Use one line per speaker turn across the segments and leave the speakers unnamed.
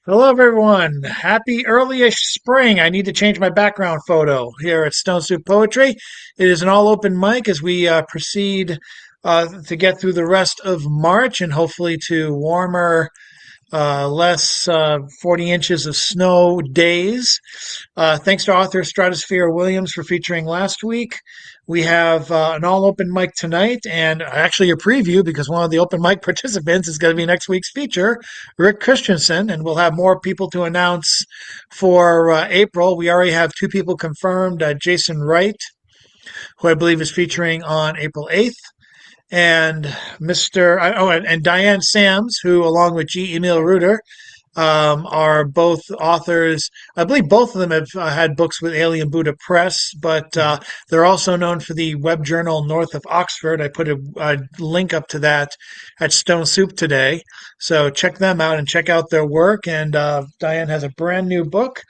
Hello, everyone. Happy early-ish spring. I need to change my background photo here at Stone Soup Poetry. It is an all-open mic as we proceed to get through the rest of March and hopefully to warmer, less 40 inches of snow days. Thanks to author Stratosphere Williams for featuring last week. We have an all open mic tonight and actually a preview because one of the open mic participants is going to be next week's feature, Rick Christensen, and we'll have more people to announce for April. We already have two people confirmed, Jason Wright, who I believe is featuring on April 8th, and and Diane Sams, who along with G. Emil Reuter are both authors. I believe both of them have had books with Alien Buddha Press, but they're also known for the web journal North of Oxford. I put a link up to that at Stone Soup today. So check them out and check out their work. And Diane has a brand new book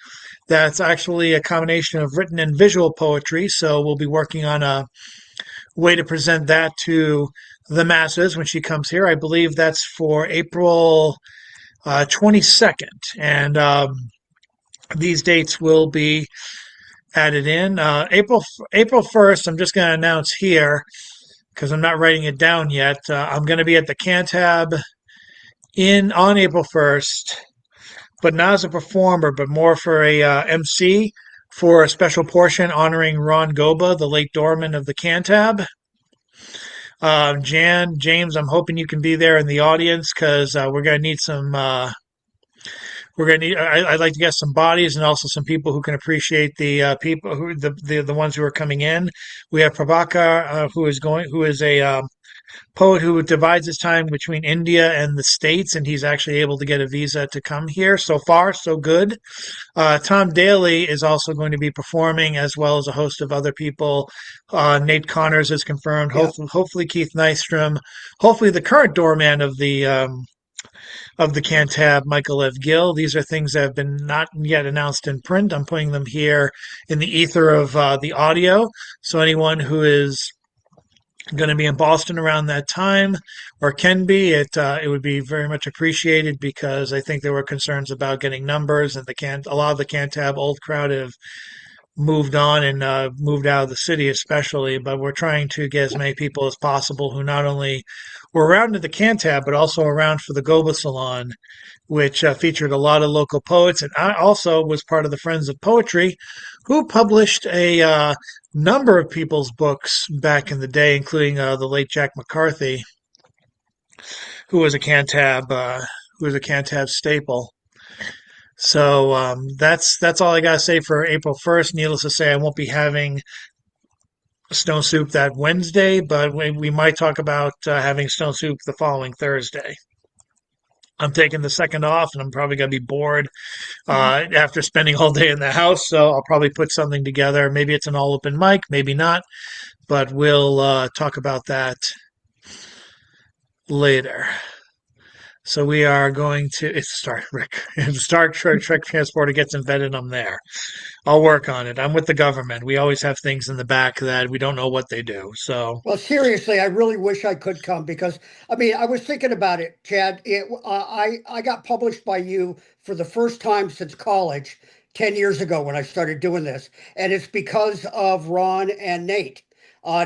that's actually a combination of written and visual poetry. So we'll be working on a way to present that to the masses when she comes here. I believe that's for April 22nd. And these dates will be added in. April 1st, I'm just going to announce here because I'm not writing it down yet. I'm going to be at the Cantab in on April 1st, but not as a performer, but more for a MC for a special portion honoring Ron Goba, the late doorman of the Cantab. James, I'm hoping you can be there in the audience because we're going to need some we're going to need. I'd like to get some bodies and also some people who can appreciate the people who the ones who are coming in. We have Prabhakar, who is a poet who divides his time between India and the States, and he's actually able to get a visa to come here. So far, so good. Tom Daly is also going to be performing, as well as a host of other people. Nate Connors is confirmed.
Yeah.
Hopefully, Keith Nystrom. Hopefully, the current doorman of the Cantab, Michael F. Gill. These are things that have been not yet announced in print. I'm putting them here in the ether of the audio. So anyone who is going to be in Boston around that time or can be, it would be very much appreciated because I think there were concerns about getting numbers and a lot of the Cantab old crowd have moved on and moved out of the city, especially. But we're trying to get as many people as possible who not only were around at the Cantab, but also around for the Goba Salon, which featured a lot of local poets. And I also was part of the Friends of Poetry, who published a number of people's books back in the day, including the late Jack McCarthy, who was a Cantab staple. So that's all I gotta say for April 1st. Needless to say, I won't be having Stone Soup that Wednesday, but we might talk about having Stone Soup the following Thursday. I'm taking the second off, and I'm probably gonna be bored after spending all day in the house. So I'll probably put something together. Maybe it's an all open mic, maybe not, but we'll talk about that later. So we are going to it's Star Trek. If Star Trek Transporter gets invented, I'm there. I'll work on it. I'm with the government. We always have things in the back that we don't know what they do. So
Well, seriously, I really wish I could come because I mean, I was thinking about it, Chad. I got published by you for the first time since college 10 years ago when I started doing this, and it's because of Ron and Nate.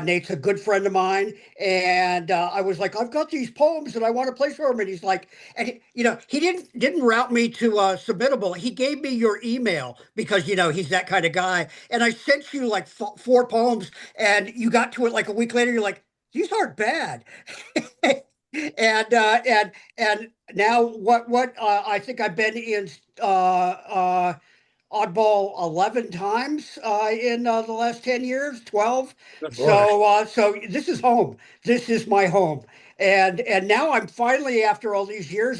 Nate's a good friend of mine, and I was like, I've got these poems that I want to place for him, and he's like, and he didn't route me to Submittable. He gave me your email because he's that kind of guy, and I sent you like four poems, and you got to it like a week later. You're like, these aren't bad, and now what I think I've been in oddball 11 times in the last 10 years, 12.
good lord.
So this is home. This is my home. And now I'm finally, after all these years,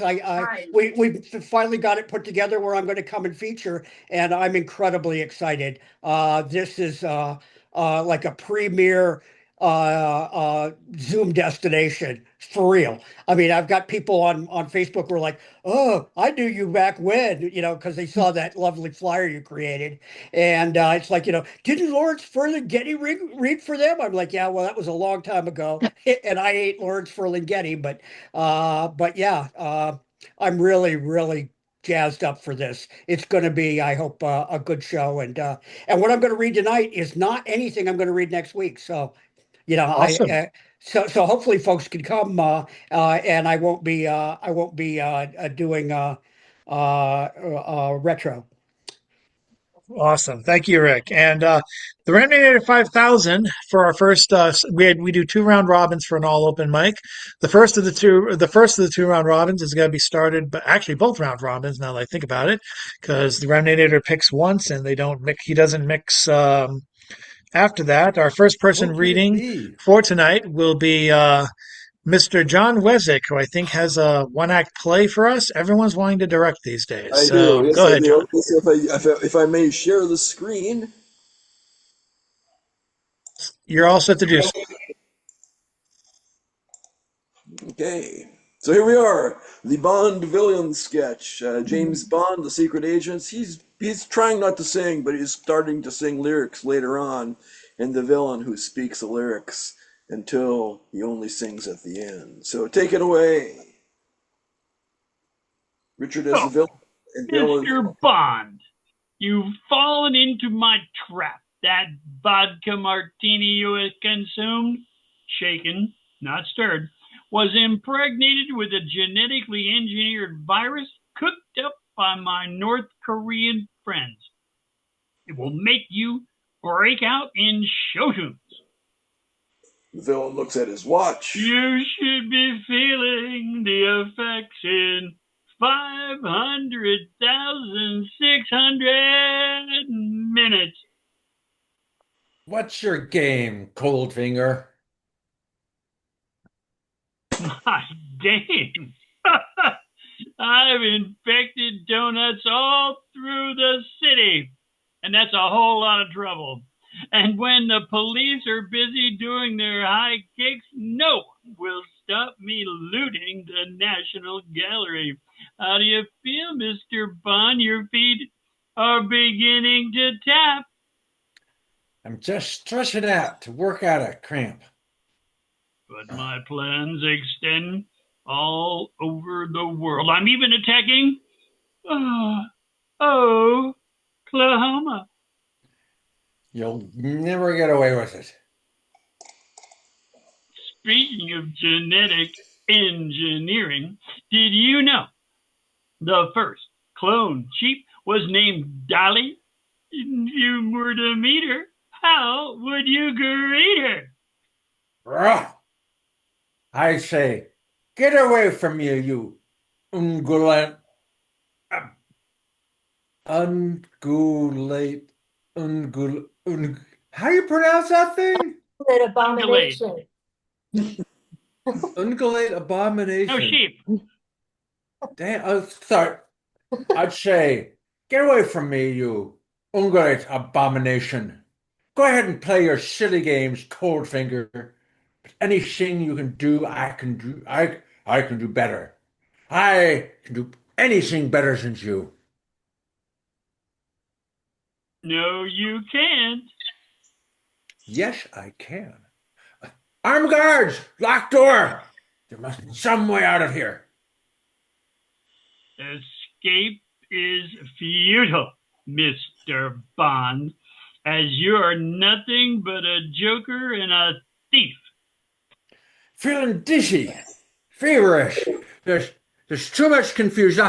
we finally got it put together where I'm going to come and feature, and I'm incredibly excited. This is like a premier Zoom destination for real. I mean, I've got people on Facebook who are like, "Oh, I knew you back when," because they saw that lovely flyer you created, and it's like, didn't Lawrence Ferlinghetti read for them? I'm like, yeah, well, that was a long time ago, and I ain't Lawrence Ferlinghetti, but yeah, I'm really, really jazzed up for this. It's going to be, I hope, a good show. And what I'm going to read tonight is not anything I'm going to read next week. So,
Awesome.
so hopefully folks can come, and I won't be doing retro.
Awesome. Thank you, Rick. And the Resonator 5000 for our first we do two round robins for an all open mic. The first of the two round robins is going to be started, but actually both round robins now that I think about it, because the Resonator picks once and they don't mix, he doesn't mix after that. Our first person
Who could it
reading
be?
for tonight will be Mr. John Wesick, who I think has a one act play for us. Everyone's wanting to direct these days.
I do.
So
Yes,
go
I
ahead, John.
do. Okay, so if I may share the screen.
You're all set to do.
Okay. So here we are, the Bond villain sketch. James Bond, the secret agent. He's trying not to sing, but he's starting to sing lyrics later on, and the villain who speaks the lyrics until he only sings at the end. So take it away, Richard as
Oh,
the villain, and Bill as.
Mr. Bond, you've fallen into my trap. That vodka martini you had consumed, shaken, not stirred, was impregnated with a genetically engineered virus cooked up by my North Korean friends. It will make you break out in show tunes.
The villain looks at his watch.
You should be feeling the effects in 500,600 minutes.
What's your game, Coldfinger?
My game. I've infected donuts all through the city, and that's a whole lot of trouble. And when the police are busy doing their high kicks, no one will stop me looting the National Gallery. How do you feel, Mr. Bond? Your feet are beginning to tap.
I'm just stretching out to work out a cramp.
But my plans extend all over the world. I'm even attacking Oklahoma.
You'll never get away with it.
Speaking of genetic engineering, did you know the first clone sheep was named Dolly? If you were to meet her, how would you greet her?
Rah! I say, get away from me, you ungulate, how do you pronounce that thing?
An abomination.
Ungulate abomination.
No sheep.
Damn, sorry. I'd say, get away from me, you ungulate abomination. Go ahead and play your silly games, Coldfinger. Anything you can do, I can do. I can do better. I can do anything better than you.
No, you can't.
Yes, I can. Armed guards, lock door. There must be some way out of here.
Escape is futile, Mr. Bond, as you're nothing but a joker and a thief.
Feeling dizzy, feverish. There's too much confusion.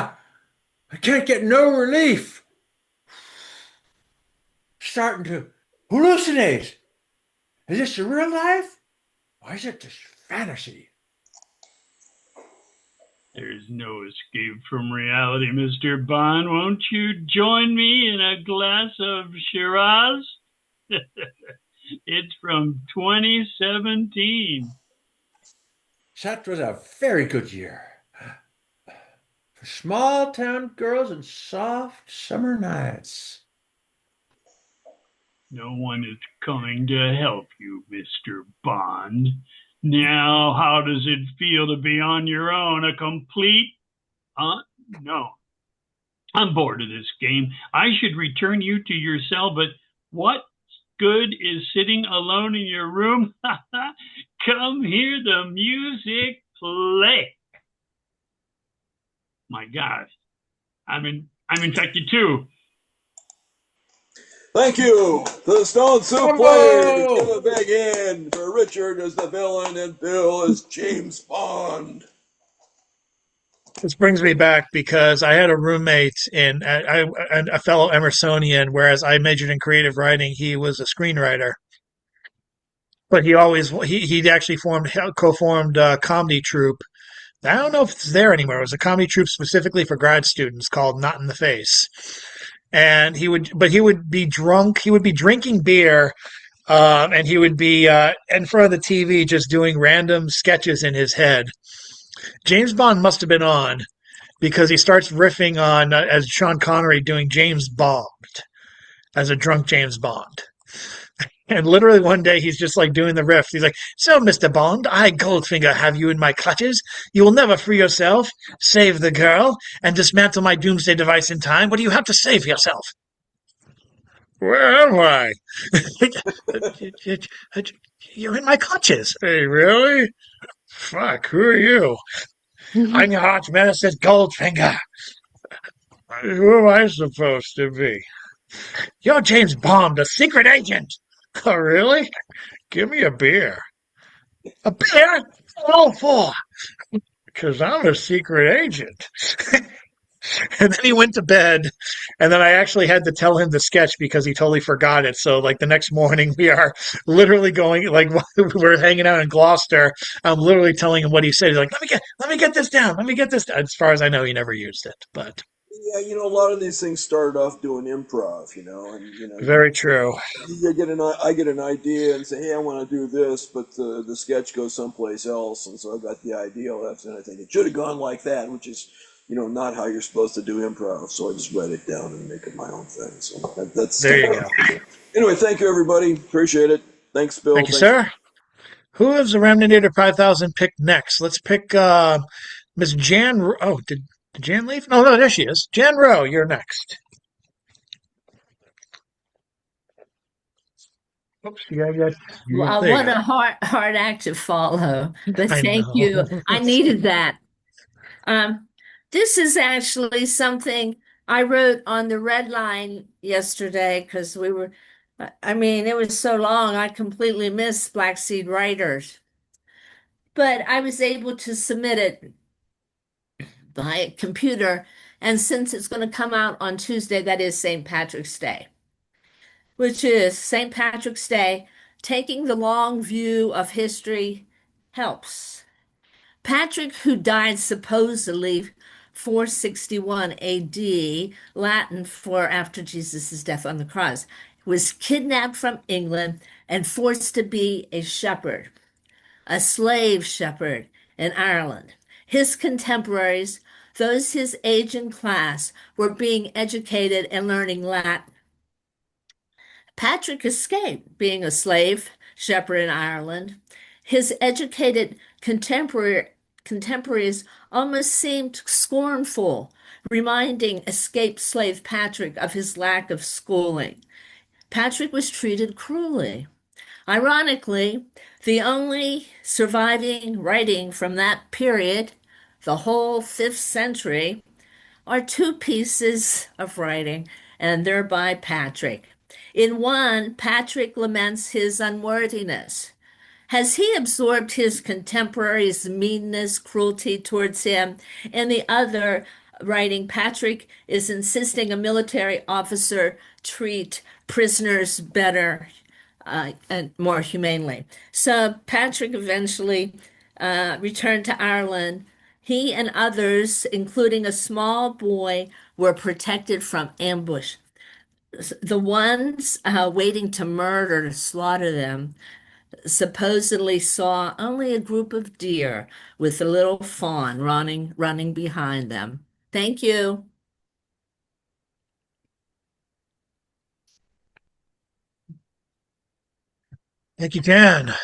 I can't get no relief. Starting to hallucinate. Is this real life? Or is it just fantasy?
There's no escape from reality, Mr. Bond. Won't you join me in a glass of Shiraz? It's from 2017.
That was a very good year. For small town girls and soft summer nights.
No one is coming to help you, Mr. Bond. Now, how does it feel to be on your own? A complete no. I'm bored of this game. I should return you to your cell, but what good is sitting alone in your room? Come hear the music play. My gosh, I'm infected too.
Thank you to the Stone Soup players. Give a
Bravo!
big hand for Richard as the villain and Bill as James Bond.
This brings me back because I had a roommate a fellow Emersonian, whereas I majored in creative writing, he was a screenwriter. But he'd actually co-formed a comedy troupe. I don't know if it's there anymore. It was a comedy troupe specifically for grad students called Not in the Face. And he would be drunk. He would be drinking beer, and he would be in front of the TV just doing random sketches in his head. James Bond must have been on because he starts riffing on as Sean Connery doing James Bond as a drunk James Bond. And literally one day he's just like doing the riff. He's like, "So, Mr. Bond, I, Goldfinger, have you in my clutches. You will never free yourself, save the girl, and dismantle my doomsday device in time. What do you have to say for yourself?" "Where am I?" "You're in my clutches." "Hey, really? Fuck, who are you?" "I'm your arch nemesis, Goldfinger." "Who am I supposed to be?" "You're James Bond, a secret agent." "Oh, really? Give me a beer." "A beer? All for? Because I'm a secret agent." And then he went to bed, and then I actually had to tell him the sketch because he totally forgot it. So, like, the next morning, we are literally going, like, we're hanging out in Gloucester. I'm literally telling him what he said. He's like, let me get this down. Let me get this down. As far as I know, he never used it, but
Yeah, a lot of these things started off doing improv, and
very true.
I get an idea and say, hey, I want to do this, but the sketch goes someplace else, and so I got the idea left, and I think it should have gone like that, which is, not how you're supposed to do improv. So I just write it down and make it my own thing. So that's
There you go.
anyway. Thank you, everybody. Appreciate it. Thanks, Bill.
Thank you,
Thanks.
sir. Who is the Remninator 5000 pick next? Let's pick Miss Jan. Oh, did Jan leave? No, no, there she is. Jan Rowe, you're next. Oops, there you
What
go.
a hard act to follow, but
I
thank
know.
you. I needed that. Um, this is actually something I wrote on the red line yesterday because I mean, it was so long, I completely missed Black Seed Writers. But I was able to submit it by computer, and since it's going to come out on Tuesday, that is St. Patrick's Day, which is St. Patrick's Day, taking the long view of history helps. Patrick, who died supposedly 461 AD, Latin for after Jesus' death on the cross, was kidnapped from England and forced to be a shepherd, a slave shepherd in Ireland. His contemporaries, those his age and class, were being educated and learning Latin. Patrick escaped being a slave shepherd in Ireland. His educated contemporaries almost seemed scornful, reminding escaped slave Patrick of his lack of schooling. Patrick was treated cruelly. Ironically, the only surviving writing from that period, the whole 5th century, are two pieces of writing, and they're by Patrick. In one, Patrick laments his unworthiness. Has he absorbed his contemporaries' meanness, cruelty towards him? In the other writing, Patrick is insisting a military officer treat prisoners better and more humanely. So Patrick eventually returned to Ireland. He and others, including a small boy, were protected from ambush. The ones waiting to murder, to slaughter them, supposedly saw only a group of deer with a little fawn running behind them. Thank you.
Thank you, Jan.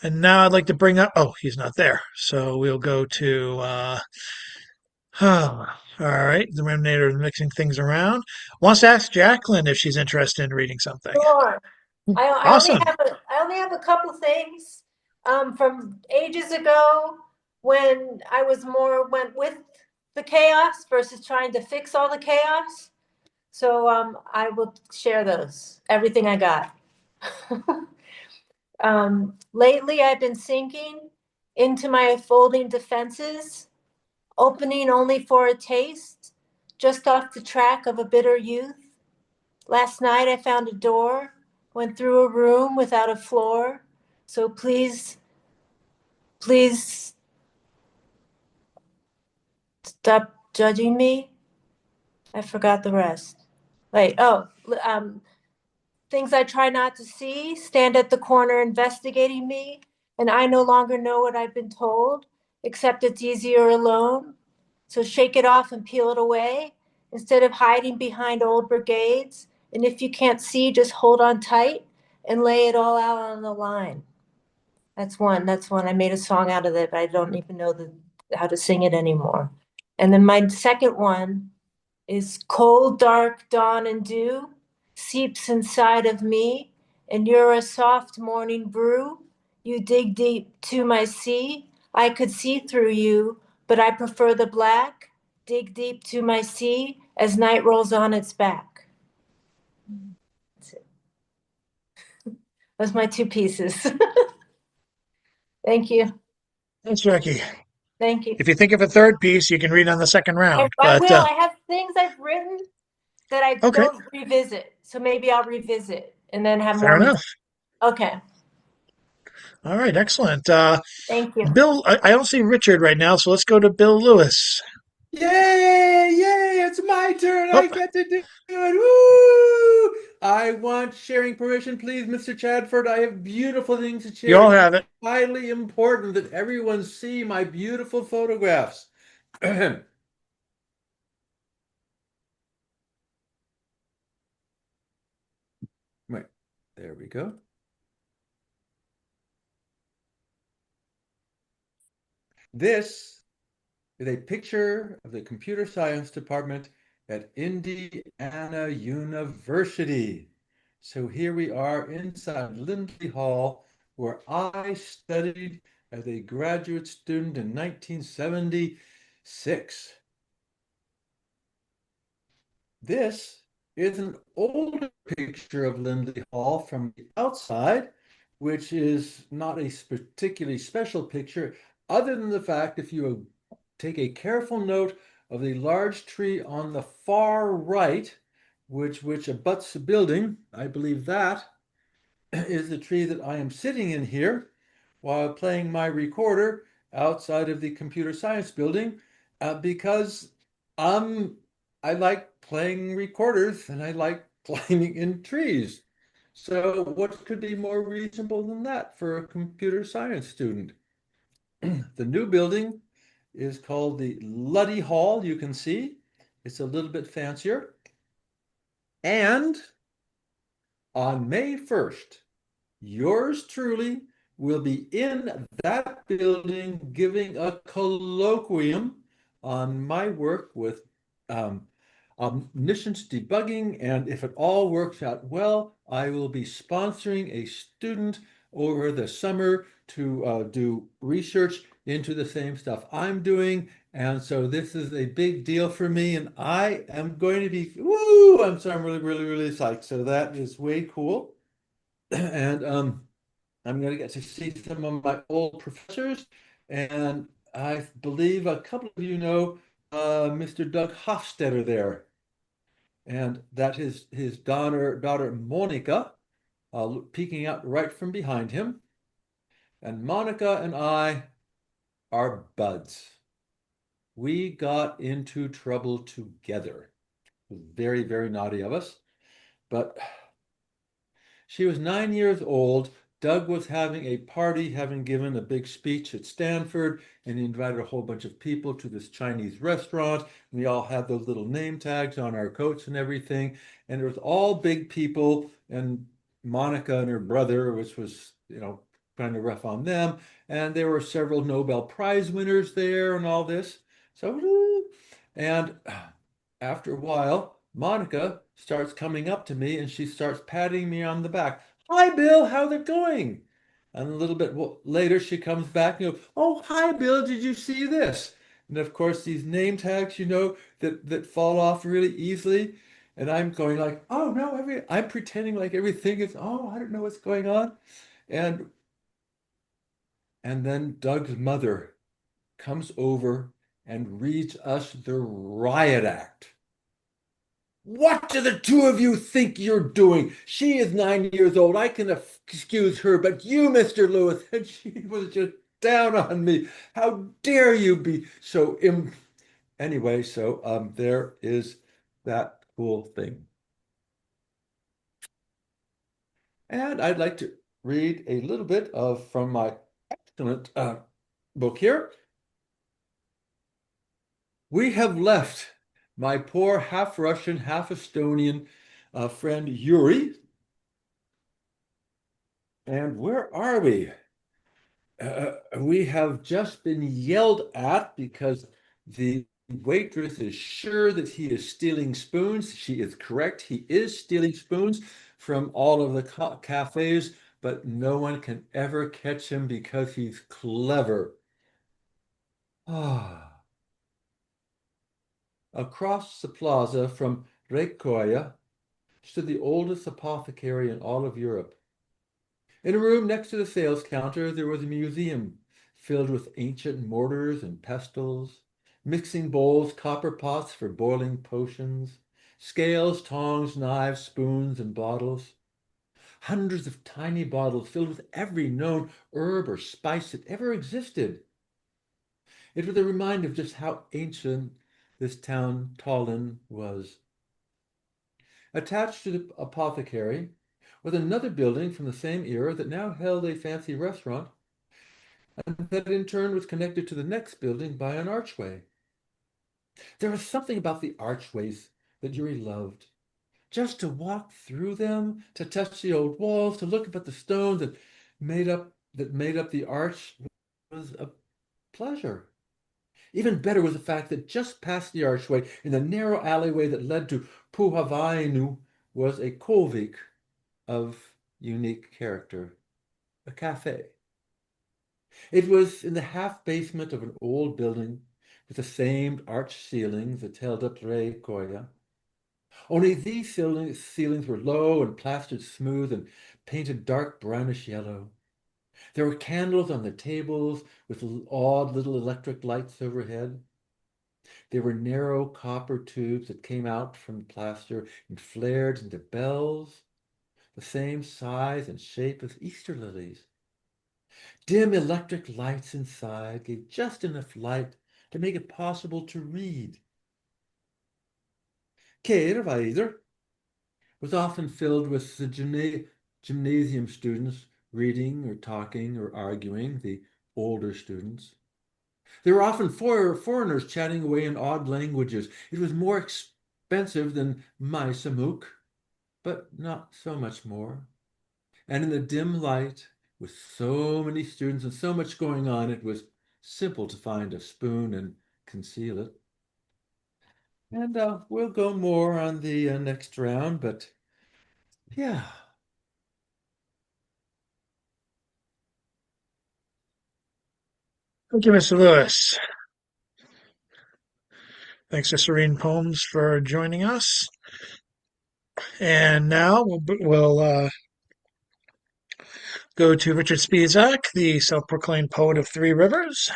And now I'd like to bring up. Oh, he's not there. So we'll go to. All right. The Remnator is mixing things around. Wants to ask Jacqueline if she's interested in reading something.
Sure.
Awesome.
I only have a couple things from ages ago when I was more went with
the chaos versus trying to fix all the chaos. So I will share those, everything I got. Lately, I've been sinking into my folding defenses, opening only for a taste, just off the track of a bitter youth. Last night, I found a door, went through a room without a floor. So please, please stop judging me. I forgot the rest. Wait, things I try not to see stand at the corner investigating me, and I no longer know what I've been told, except it's easier alone. So shake it off and peel it away instead of hiding behind old brigades. And if you can't see, just hold on tight and lay it all out on the line. That's one. That's one. I made a song out of it, but I don't even know how to sing it anymore. And then my second one is cold, dark dawn and dew seeps inside of me, and you're a soft morning brew. You dig deep to my sea. I could see through you, but I prefer the black. Dig deep to my sea as night rolls on its back. That's it. Those are my two pieces. Thank you.
Thanks, Jackie.
Thank you.
If you think of a third piece, you can read on the second round.
I
But
will. I have things I've written that I
okay,
don't revisit. So maybe I'll revisit and then have
fair
more.
enough.
Okay.
All right, excellent.
Thank you.
Bill, I don't see Richard right now, so let's go to Bill Lewis.
Yay! Yay! It's my turn.
Oh,
I get to do it. Woo! I want sharing permission, please, Mr. Chadford. I have beautiful things to
you
share.
all
It's
have it.
highly important that everyone see my beautiful photographs. Right, there we go. This is a picture of the computer science department at Indiana University. So here we are inside Lindley Hall, where I studied as a graduate student in 1976. This is an older picture of Lindley Hall from the outside, which is not a particularly special picture, other than the fact if you take a careful note of the large tree on the far right, which abuts the building. I believe that is the tree that I am sitting in here while playing my recorder outside of the computer science building, because um, I like playing recorders and I like climbing in trees. So what could be more reasonable than that for a computer science student? The new building is called the Luddy Hall, you can see. It's a little bit fancier. And on May 1st, yours truly will be in that building giving a colloquium on my work with um, omniscience debugging. And if it all works out well, I will be sponsoring a student over the summer to do research into the same stuff I'm doing. And so this is a big deal for me. And I am going to be, woo, I'm really, really, really psyched. So that is way cool. And I'm going to get to see some of my old professors. And I believe a couple of you know Mr. Doug Hofstetter there. And that is his daughter Monica, peeking out right from behind him. And Monica and I are buds. We got into trouble together. It was very, very naughty of us. But she was 9 years old. Doug was having a party, having given a big speech at Stanford, and he invited a whole bunch of people to this Chinese restaurant. And we all had those little name tags on our coats and everything. And it was all big people, and Monica and her brother, which was, kind of rough on them. And there were several Nobel Prize winners there and all this. So, and after a while, Monica starts coming up to me and she starts patting me on the back. Hi, Bill, how's it going? And a little bit later, she comes back and goes, oh, hi, Bill, did you see this? And of course, these name tags, that fall off really easily. And I'm going like, oh no, I'm pretending like everything is, oh, I don't know what's going on. And and then Doug's mother comes over and reads us the riot act. What do the two of you think you're doing? She is 9 years old. I can excuse her, but you, Mr. Lewis, and she was just down on me. How dare you be so anyway, so there is that cool thing. And I'd like to read a little bit from my excellent book here. We have left my poor half Russian, half Estonian friend Yuri. And where are we? We have just been yelled at because the waitress is sure that he is stealing spoons. She is correct. He is stealing spoons from all of the cafes, but no one can ever catch him because he's clever. Ah. Across the plaza from Rekoya stood the oldest apothecary in all of Europe. In a room next to the sales counter, there was a museum filled with ancient mortars and pestles, mixing bowls, copper pots for boiling potions, scales, tongs, knives, spoons, and bottles. Hundreds of tiny bottles filled with every known herb or spice that ever existed. It was a reminder of just how ancient this town, Tallinn, was. Attached to the apothecary was another building from the same era that now held a fancy restaurant, and that in turn was connected to the next building by an archway. There was something about the archways that Yuri loved. Just to walk through them, to touch the old walls, to look up at the stones that made up the arch was a pleasure. Even better was the fact that just past the archway, in the narrow alleyway that led to Puhavainu, was a kolvik of unique character, a cafe. It was in the half basement of an old building with the same arched ceilings that held up Rei Koya. Only these ceilings were low and plastered smooth and painted dark brownish yellow. There were candles on the tables with odd little electric lights overhead. There were narrow copper tubes that came out from the plaster and flared into bells, the same size and shape as Easter lilies. Dim electric lights inside gave just enough light to make it possible to read. Keirvaider was often filled with the gymnasium students reading or talking or arguing, the older students. There were often foreigners chatting away in odd languages. It was more expensive than Maisamuk, but not so much more. And in the dim light, with so many students and so much going on, it was simple to find a spoon and conceal it. And we'll go more on the next round, but yeah.
Thank you, Mr. Lewis. Thanks to Serene Poems for joining us. And now we'll go to Richard Spisak, the self-proclaimed poet of Three Rivers.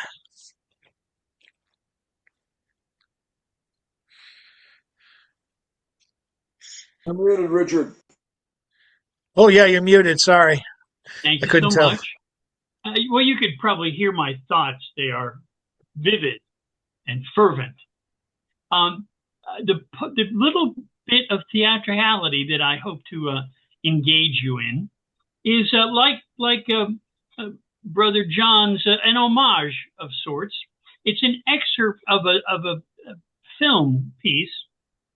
I'm muted, Richard.
Oh, yeah, you're muted. Sorry.
Thank
I
you
couldn't
so
tell.
much. Well, you could probably hear my thoughts. They are vivid and fervent. The little bit of theatricality that I hope to engage you in is like Brother John's an homage of sorts. It's an excerpt of a film piece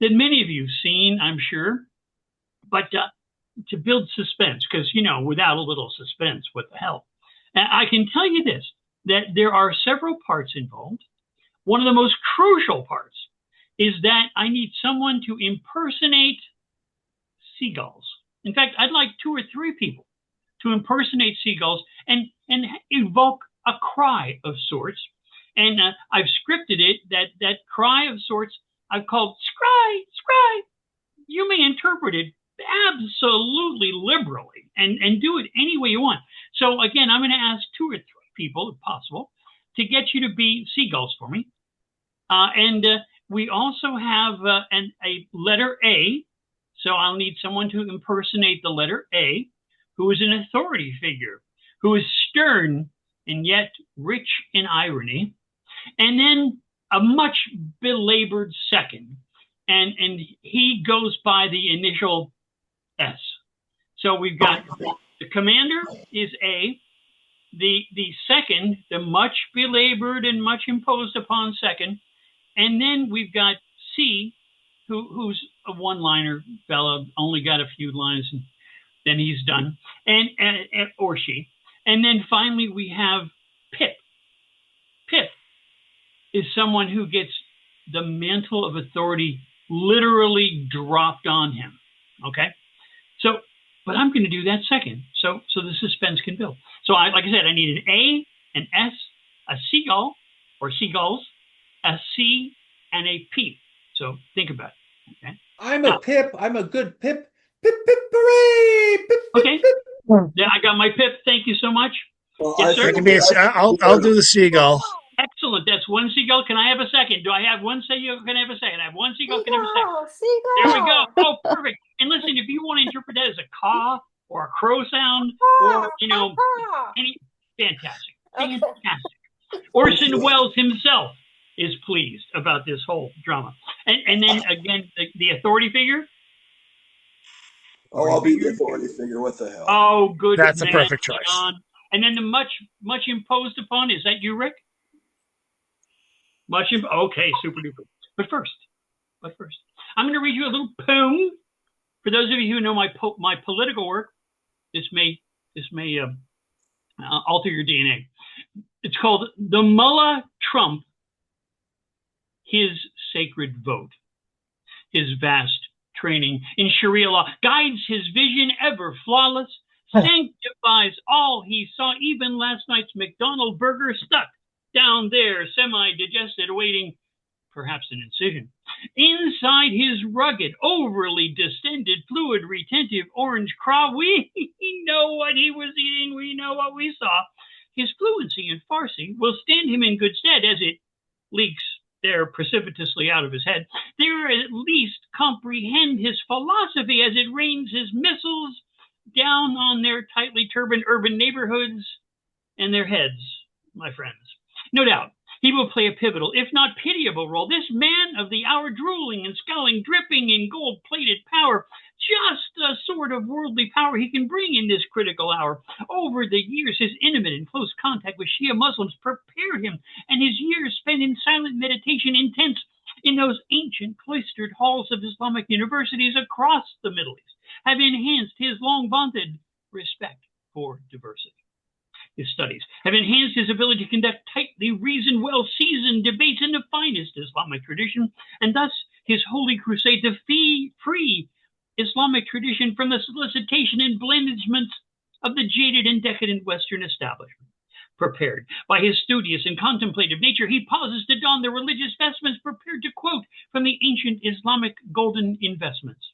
that many of you've seen, I'm sure, but to build suspense, because without a little suspense, what the hell? And I can tell you this: that there are several parts involved. One of the most crucial parts is that I need someone to impersonate seagulls. In fact, I'd like 2 or 3 people to impersonate seagulls and evoke a cry of sorts. And I've scripted it, that cry of sorts, I've called scry, scry. You may interpret it absolutely liberally and do it any way you want. So again, I'm going to ask 2 or 3 people, if possible, to get you to be seagulls for me. And we also have a letter A. So I'll need someone to impersonate the letter A, who is an authority figure, who is stern and yet rich in irony. And then a much belabored second. And he goes by the initial S. So we've got the commander is A. The second, the much belabored and much imposed upon second. And then we've got C, who's a one-liner fellow, only got a few lines, and then he's done, and or she. And then finally we have Pip. Pip is someone who gets the mantle of authority literally dropped on him. Okay, so but I'm going to do that second, so the suspense can build. So like I said, I need an A, an S, a seagull or seagulls, a C, and a P. So think about it. Okay.
I'm a Pip. I'm a good Pip. Pip, pip, hooray! Pip, pip,
Okay.
pip.
Yeah, I got my Pip. Thank you so much.
Well,
Yes, sir.
I'll do the seagull.
Excellent. That's one seagull. Can I have a second? Do I have one seagull? Can I have a second? I have one seagull. Can I have a second?
Seagull.
There we go. Oh, perfect. And listen, if you want to interpret that as a caw or a crow sound or, any, fantastic.
Okay.
Fantastic. Orson Welles himself is pleased about this whole drama. And then again, the authority figure.
Oh, I'll be the authority figure. What the hell?
Oh, good.
That's a
man,
perfect choice.
John. And then the much imposed upon, is that you, Rick? Okay, super duper. But first, I'm going to read you a little poem. For those of you who know my political work, this may alter your DNA. It's called "The Mullah Trump, His Sacred Vote." His vast training in Sharia law guides his vision ever flawless, sanctifies all he saw, even last night's McDonald burger stuck down there, semi-digested, awaiting perhaps an incision. Inside his rugged, overly distended, fluid retentive orange craw, we know what he was eating, we know what we saw. His fluency in Farsi will stand him in good stead as it leaks there precipitously out of his head. There at least comprehend his philosophy as it rains his missiles down on their tightly turbaned urban neighborhoods and their heads, my friends. No doubt, he will play a pivotal, if not pitiable role. This man of the hour, drooling and scowling, dripping in gold-plated power, just the sort of worldly power he can bring in this critical hour. Over the years, his intimate and close contact with Shia Muslims prepared him, and his years spent in silent meditation intense in those ancient cloistered halls of Islamic universities across the Middle East have enhanced his long-vaunted respect for diversity. His studies have enhanced his ability to conduct tightly reasoned, well-seasoned debates in the finest Islamic tradition, and thus his holy crusade to free Islamic tradition from the solicitation and blandishments of the jaded and decadent Western establishment. Prepared by his studious and contemplative nature, he pauses to don the religious vestments, prepared to quote from the ancient Islamic golden investments.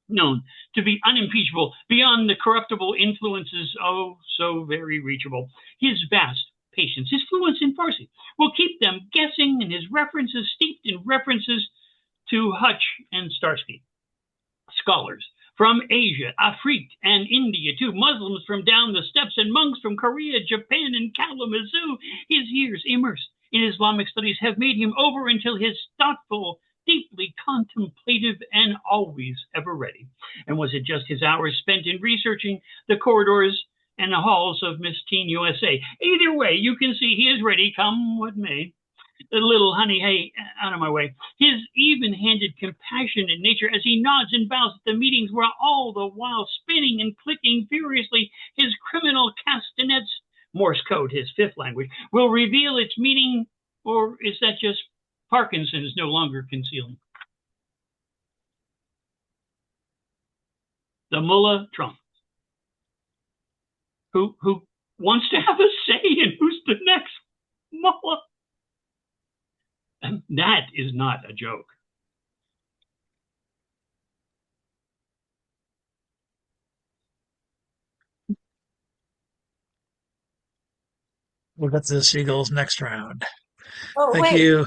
Known to be unimpeachable beyond the corruptible influences, oh, so very reachable. His vast patience, his fluency in Farsi, will keep them guessing, and his references steeped in references to Hutch and Starsky. Scholars from Asia, Afrique, and India, too, Muslims from down the steppes, and monks from Korea, Japan, and Kalamazoo. His years immersed in Islamic studies have made him over until his thoughtful, deeply contemplative, and always ever ready. And was it just his hours spent in researching the corridors and the halls of Miss Teen USA? Either way, you can see he is ready, come what may. The little honey, hey, out of my way. His even-handed, compassionate nature as he nods and bows at the meetings, while all the while spinning and clicking furiously his criminal castanets, Morse code, his fifth language, will reveal its meaning, or is that just Parkinson's no longer concealing? The Mullah Trump, who wants to have a say in who's the next Mullah. That is not a joke.
We'll get to the seagulls next round.
Oh,
Thank
wait.
you.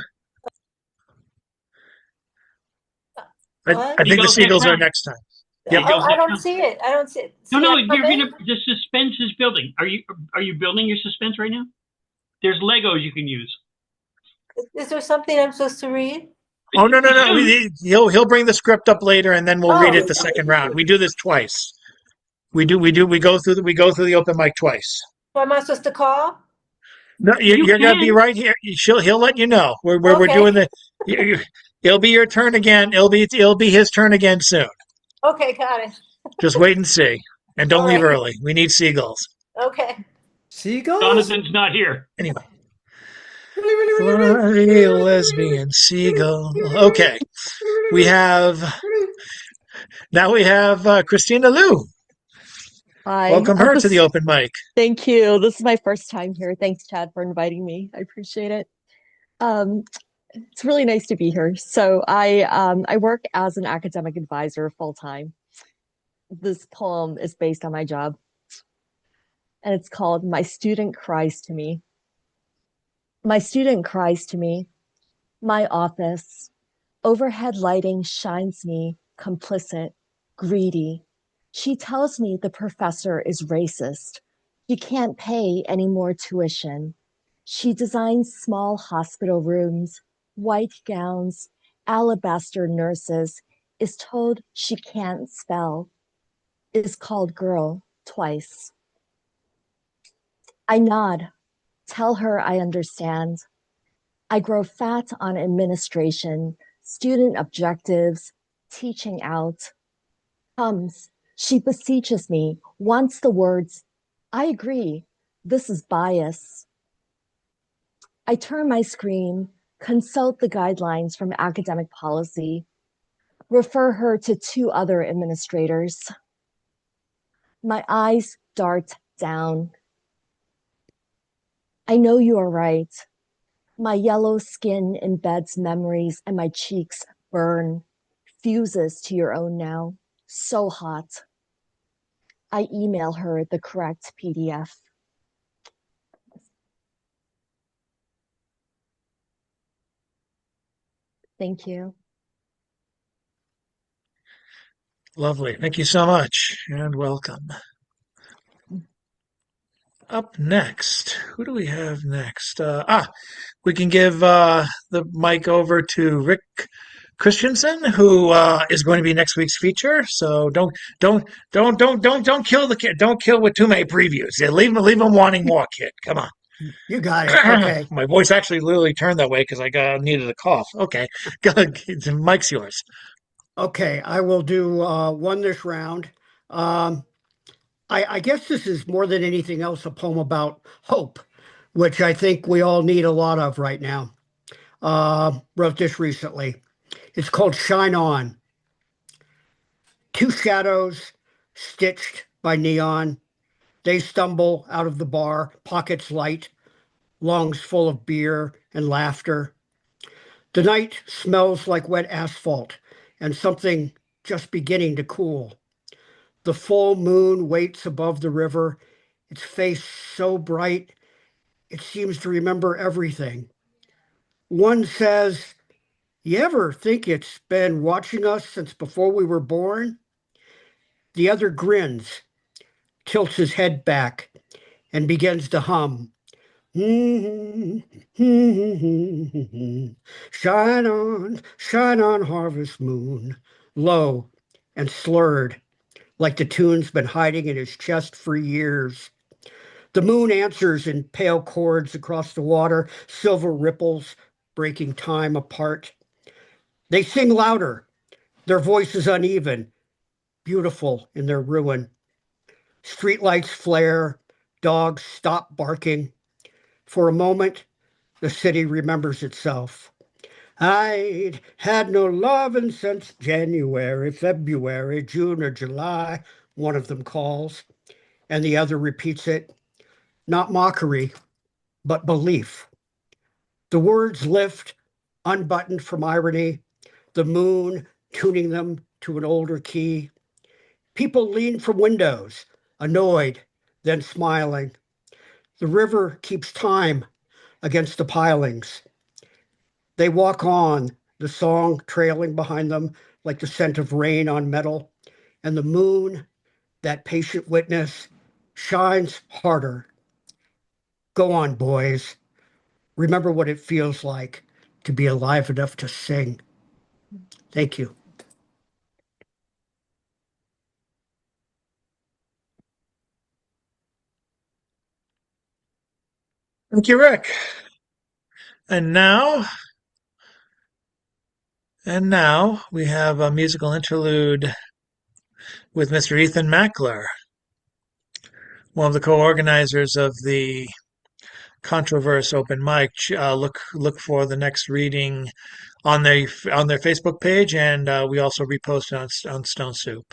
What?
I think the
Seagulls next
seagulls are
round.
next time. Yep.
Oh,
Seagulls
I
next
don't
round.
see it. I don't see it.
No,
See,
no,
I'm coming.
the suspense is building. Are you building your suspense right now? There's Legos you can use.
Is there something I'm supposed to read?
Oh no, no, no.
Soon.
He'll bring the script up later, and then we'll read
Oh,
it the second round. We do this twice. We go through the open mic twice.
so am I supposed to call?
No,
You
you're gonna be
can.
right here. He'll let you know. We're
Okay.
doing the. It'll be your turn again. It'll be his turn again soon.
Okay, got it.
Just wait and see, and don't
All
leave
right.
early. We need seagulls.
Okay.
Seagulls?
Jonathan's not here.
Anyway, fly lesbian seagull. Okay, we have we have Christina Liu.
Hi.
Welcome her to the open mic.
Thank you. This is my first time here. Thanks, Chad, for inviting me. I appreciate it. Um, it's really nice to be here. So I work as an academic advisor full time. This poem is based on my job, and it's called My Student Cries to Me. My student cries to me, my office, overhead lighting shines me complicit, greedy. She tells me the professor is racist. She can't pay any more tuition. She designs small hospital rooms, white gowns, alabaster nurses, is told she can't spell, is called girl twice. I nod, tell her I understand. I grow fat on administration, student objectives, teaching out. Comes, she beseeches me, wants the words, I agree, this is bias. I turn my screen, consult the guidelines from academic policy, refer her to 2 other administrators. My eyes dart down. I know you are right. My yellow skin embeds memories and my cheeks burn, fuses to your own now, so hot. I email her the correct PDF. Thank you.
Lovely. Thank you so much, and welcome. Up next, who do we have next? We can give the mic over to Rick Christensen, who is going to be next week's feature. So don't kill the kid. Don't kill with too many previews. Yeah, leave him wanting more, kid. Come on.
You got it. Okay.
My voice actually literally turned that way because I needed a cough. Okay, the mic's yours.
Okay. I will do one this round. Um, I guess this is more than anything else a poem about hope, which I think we all need a lot of right now. Wrote this recently. It's called Shine On. 2 shadows stitched by neon. They stumble out of the bar, pockets light, lungs full of beer and laughter. The night smells like wet asphalt and something just beginning to cool. The full moon waits above the river, its face so bright it seems to remember everything. One says, you ever think it's been watching us since before we were born? The other grins, tilts his head back, and begins to hum. Shine on, harvest moon, low and slurred, like the tune's been hiding in his chest for years. The moon answers in pale chords across the water, silver ripples breaking time apart. They sing louder, their voices uneven, beautiful in their ruin. Streetlights flare, dogs stop barking. For a moment, the city remembers itself. I'd had no lovin' since January, February, June, or July, one of them calls, and the other repeats it. Not mockery, but belief. The words lift unbuttoned from irony, the moon tuning them to an older key. People lean from windows, annoyed, then smiling. The river keeps time against the pilings. They walk on, the song trailing behind them like the scent of rain on metal, and the moon, that patient witness, shines harder. Go on, boys. Remember what it feels like to be alive enough to sing. Thank you.
Thank you, Rick. And now, we have a musical interlude with Mr. Ethan Mackler, one of the co-organizers of the Controverse open mic. Look for the next reading on their Facebook page, and we also repost it on Stone Soup.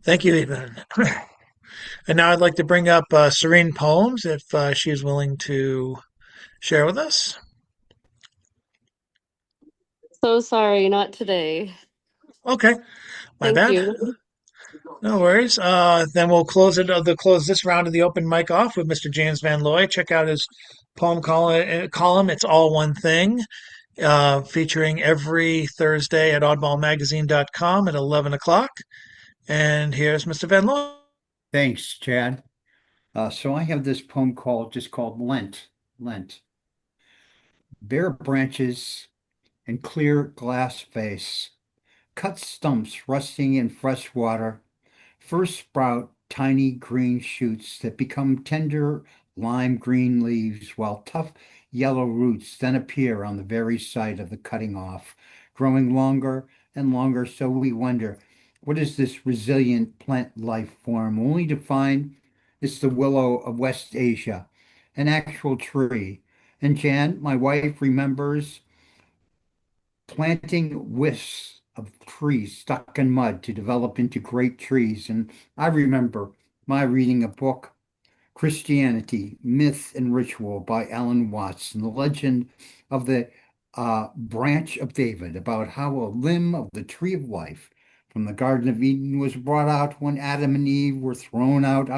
Thank you, Ethan. And now I'd like to bring up Serene Poems if she's willing to share with us.
So sorry, not today.
Okay, my
Thank
bad.
you.
No worries. Then we'll close this round of the open mic off with Mr. James Van Loy. Check out his column. It's all one thing, featuring every Thursday at oddballmagazine.com at 11 o'clock. And here's Mr. Van Loy.
Thanks, Chad. So I have this poem called Lent. Lent. Bare branches and clear glass face, cut stumps rusting in fresh water, first sprout tiny green shoots that become tender lime green leaves, while tough yellow roots then appear on the very site of the cutting off, growing longer and longer. So we wonder, what is this resilient plant life form? Only to find it's the willow of West Asia, an actual tree. And Jan, my wife, remembers planting wisps of trees stuck in mud to develop into great trees. And I remember my reading a book, Christianity, Myth and Ritual by Alan Watts, and the legend of the branch of David, about how a limb of the tree of life from the Garden of Eden was brought out when Adam and Eve were thrown out.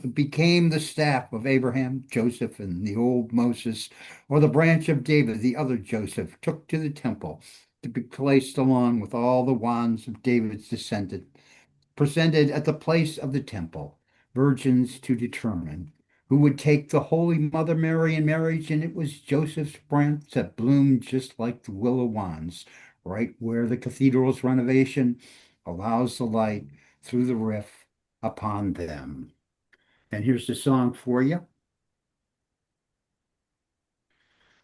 It became the staff of Abraham, Joseph, and the old Moses, or the branch of David, the other Joseph, took to the temple to be placed along with all the wands of David's descendant, presented at the place of the temple, virgins to determine who would take the Holy Mother Mary in marriage, and it was Joseph's branch that bloomed just like the willow wands, right where the cathedral's renovation allows the light through the roof upon them. And here's the song for you.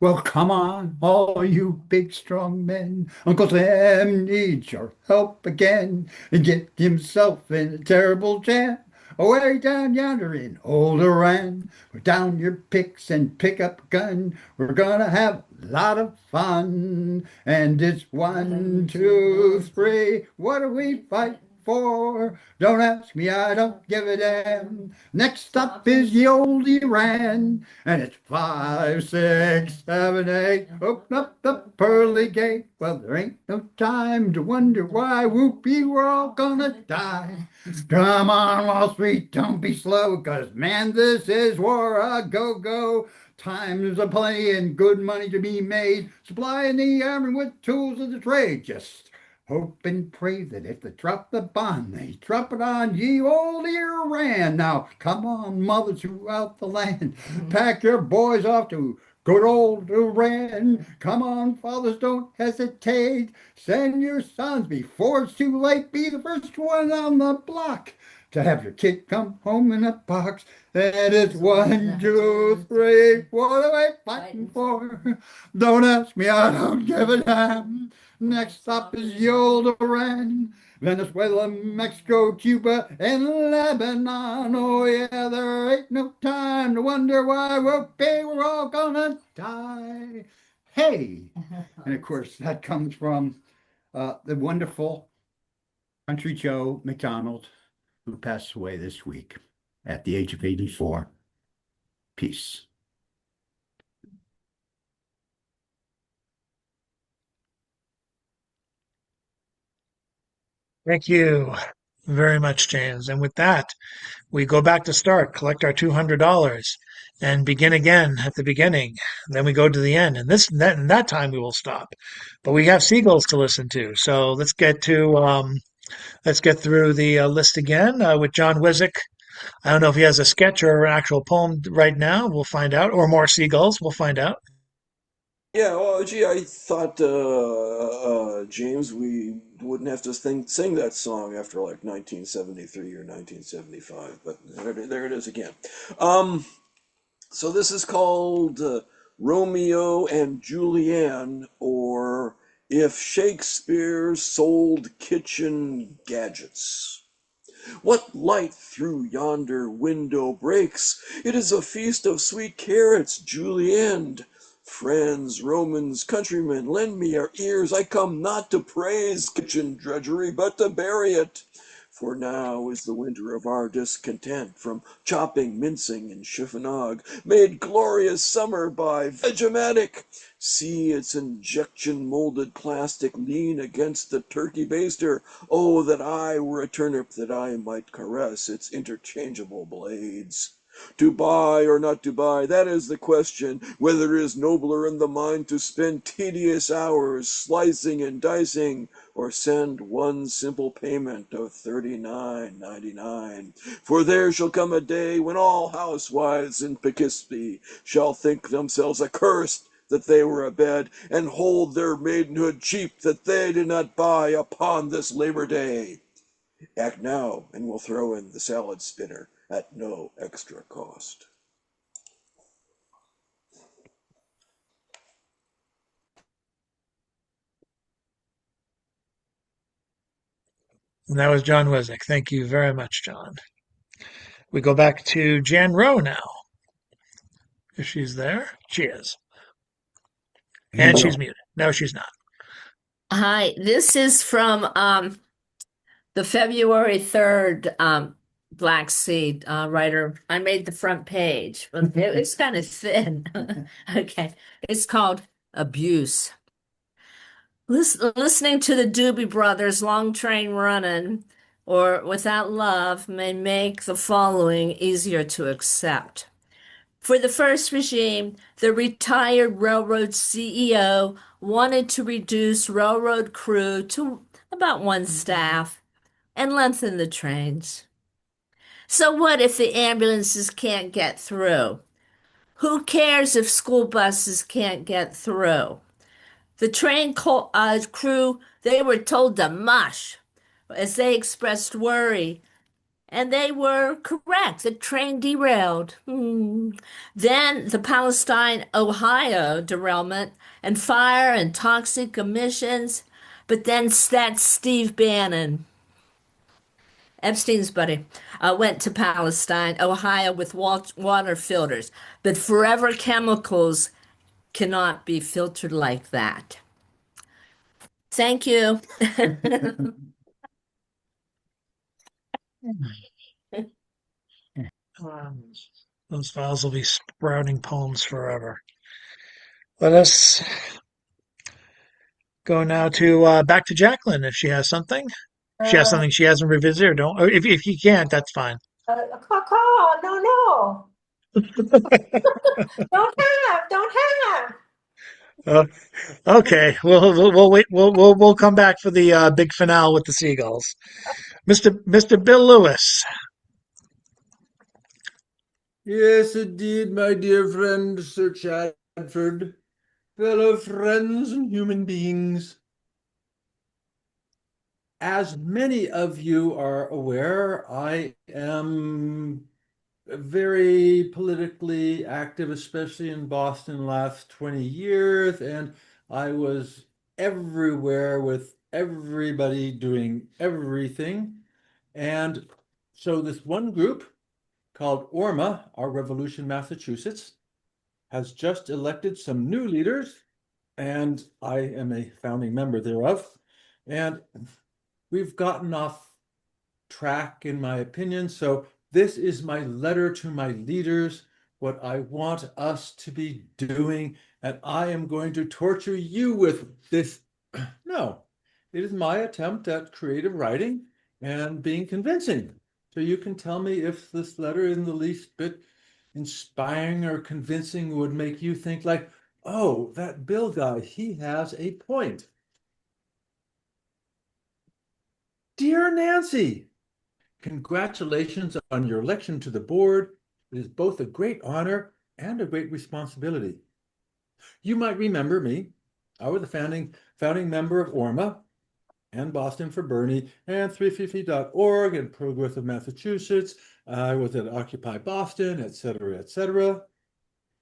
Well, come on, all you big strong men. Uncle Sam needs your help again and get himself in a terrible jam. Away down yonder in old Iran, put down your picks and pick up a gun. We're gonna have a lot of fun. And it's 1, 2, 3. What are we fighting for? Don't ask me, I don't give a damn. Next up is the old Iran. And it's 5, 6, 7, 8. Open up the pearly gate. Well, there ain't no time to wonder why. Whoopee, we're all gonna die. Come on, Wall Street, don't be slow, 'cause man, this is war a go-go. Times are plenty and good money to be made. Supplying the army with tools of the trade. Just hope and pray that if they drop the bomb, they drop it on ye old Iran. Now, come on, mothers throughout the land, pack your boys off to good old Iran. Come on, fathers, don't hesitate. Send your sons before it's too late. Be the first one on the block to have your kid come home in a box. And it's 1, 2, 3. What are we fighting for? Don't ask me, I don't give a damn. Next stop is the old Iran, Venezuela, Mexico, Cuba, and Lebanon. Oh yeah, there ain't no time to wonder why we're all gonna die. Hey! And of course, that comes from the wonderful Country Joe McDonald, who passed away this week at the age of 84. Peace.
Thank you very much, James. And with that, we go back to start, collect our $200, and begin again at the beginning. Then we go to the end, and that time we will stop. But we have seagulls to listen to, so let's get through the list again with John Wizik. I don't know if he has a sketch or an actual poem right now. We'll find out, or more seagulls. We'll find out.
Yeah, well, gee, I thought, James, we wouldn't have to sing that song after like 1973 or 1975, but there it is again. Um, so this is called Romeo and Juliet, or If Shakespeare Sold Kitchen Gadgets. What light through yonder window breaks? It is a feast of sweet carrots, Julienne. Friends, Romans, countrymen, lend me your ears. I come not to praise kitchen drudgery, but to bury it. For now is the winter of our discontent, from chopping, mincing, and chiffonade, made glorious summer by Vegematic. See its injection molded plastic lean against the turkey baster. Oh, that I were a turnip, that I might caress its interchangeable blades. To buy or not to buy, that is the question, whether it is nobler in the mind to spend tedious hours slicing and dicing, or send one simple payment of $39.99. For there shall come a day when all housewives in Poughkeepsie shall think themselves accursed that they were abed, and hold their maidenhood cheap that they did not buy upon this Labor Day. Act now, and we'll throw in the salad spinner at no extra cost.
And that was John Wizik. Thank you very much, John. We go back to Jan Rowe now. If she's there, she is. And
And
she's muted. No, she's not.
Hi, this is from the February 3rd Black Sea writer. I made the front page, but it's kind of thin. Okay. It's called Abuse. Listening to the Doobie Brothers' Long Train Running or Without Love may make the following easier to accept. For the first regime, the retired railroad CEO wanted to reduce railroad crew to about one staff and lengthen the trains. So what if the ambulances can't get through? Who cares if school buses can't get through? The crew, they were told to mush as they expressed worry. And they were correct. The train derailed. Then the Palestine, Ohio derailment and fire and toxic emissions. But then that Steve Bannon, Epstein's buddy, went to Palestine, Ohio with water filters. But forever chemicals cannot be filtered like that. Thank you.
Um, those files will be sprouting poems forever. Let us go now to back to Jacqueline if she has something. If she has
Uh,
something she hasn't revisited, or don't. Or if you can't, that's fine.
no, no, don't have.
Uh, okay, we'll wait. We'll come back for the big finale with the seagulls. Mister Bill Lewis.
Yes, indeed, my dear friend, Sir Chadford, fellow friends and human beings. As many of you are aware, I am very politically active, especially in Boston, last 20 years, and I was everywhere with everybody doing everything. And so this one group called ORMA, Our Revolution Massachusetts, has just elected some new leaders, and I am a founding member thereof. And we've gotten off track, in my opinion. So this is my letter to my leaders, what I want us to be doing, and I am going to torture you with this. No, it is my attempt at creative writing and being convincing. So you can tell me if this letter in the least bit inspiring or convincing would make you think like, oh, that Bill guy, he has a point. Dear Nancy, congratulations on your election to the board. It is both a great honor and a great responsibility. You might remember me. I was the founding member of ORMA and Boston for Bernie and 350.org and Progress of Massachusetts. I was at Occupy Boston, etc., etc.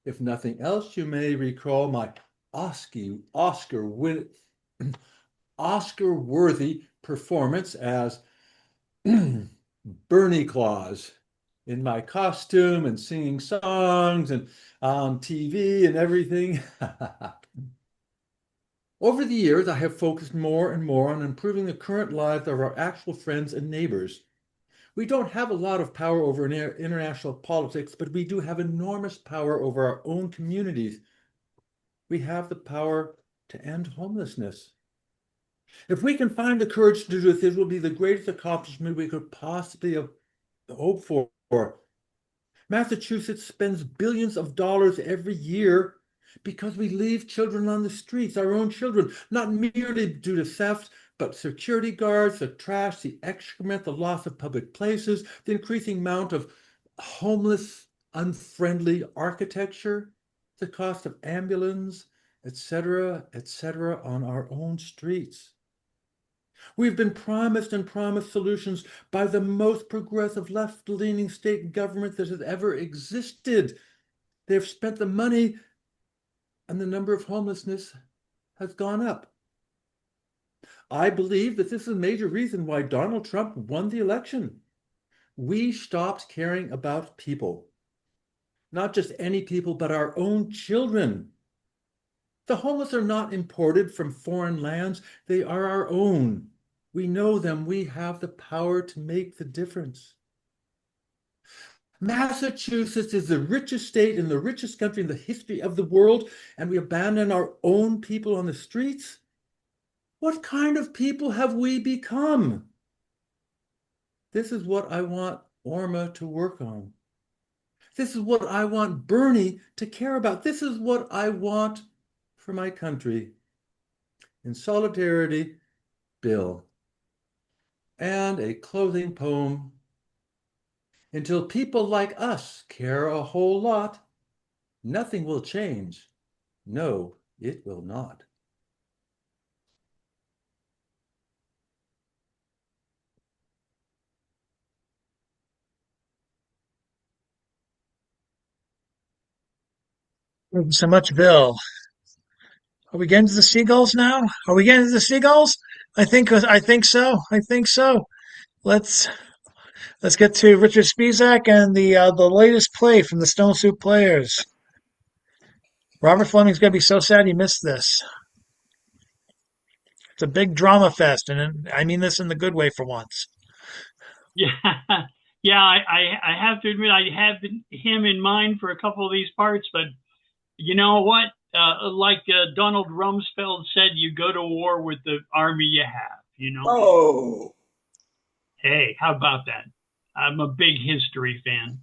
If nothing else, you may recall my Oscar-worthy performance as Bernie Claus in my costume and singing songs and on TV and everything. Over the years, I have focused more and more on improving the current lives of our actual friends and neighbors. We don't have a lot of power over international politics, but we do have enormous power over our own communities. We have the power to end homelessness. If we can find the courage to do this, it will be the greatest accomplishment we could possibly hope for. Massachusetts spends billions of dollars every year because we leave children on the streets, our own children, not merely due to theft, but security guards, the trash, the excrement, the loss of public places, the increasing amount of homeless, unfriendly architecture, the cost of ambulance, etc., on our own streets. We've been promised and promised solutions by the most progressive left-leaning state government that has ever existed. They've spent the money and the number of homelessness has gone up. I believe that this is a major reason why Donald Trump won the election. We stopped caring about people, not just any people, but our own children. The homeless are not imported from foreign lands. They are our own. We know them. We have the power to make the difference. Massachusetts is the richest state in the richest country in the history of the world, and we abandon our own people on the streets. What kind of people have we become? This is what I want Orma to work on. This is what I want Bernie to care about. This is what I want for my country. In solidarity, Bill. And a closing poem. Until people like us care a whole lot, nothing will change. No, it will not.
Thank you so much, Bill. Are we getting to the seagulls now? Are we getting to the seagulls? I think so. I think so. Let's let's get to Richard Spizak and the latest play from the Stone Soup Players. Robert Fleming's gonna be so sad he missed this. It's a big drama fest, and I mean this in the good way for once.
Yeah, yeah. I have to admit I have him in mind for a couple of these parts, but you know what? Like Donald Rumsfeld said, you go to war with the army you have. You know.
Oh,
Hey, how about that? I'm a big history fan.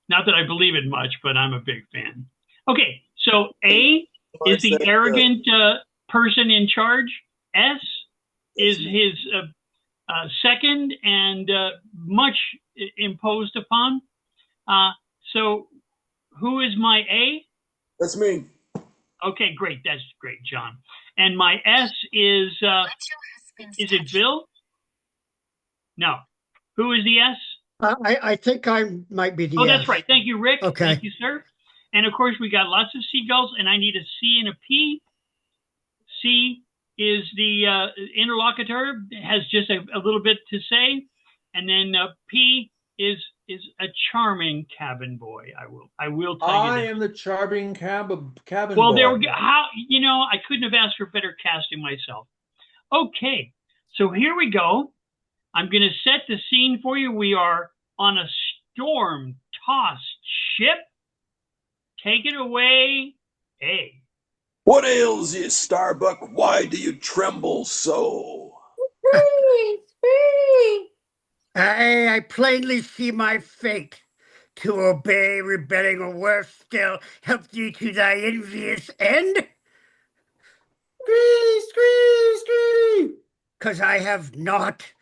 Not that I believe it much, but I'm a big fan. Okay, so A is the arrogant person in charge. S is his second and much imposed upon. So who is my A?
that's me.
Okay, great. That's great, John. And my S is it Bill? No. Who is the S?
I think I might be the
Oh,
yes.
that's right. Thank you, Rick.
Okay.
Thank you, sir. And of course, we got lots of seagulls, and I need a C and a P. C is the interlocutor, has just a little bit to say, and then P is a charming cabin boy. I will tell you.
I
that.
am the charming cabin
Well,
boy.
there we go. How I couldn't have asked for better casting myself. Okay, so here we go. I'm going to set the scene for you. We are on a storm-tossed ship. Take it away, A.
What ails you, Starbuck? Why do you tremble so?
I plainly see my fate. To obey, rebelling, or worse still, help thee to thy envious end? Scree! 'Cause I have not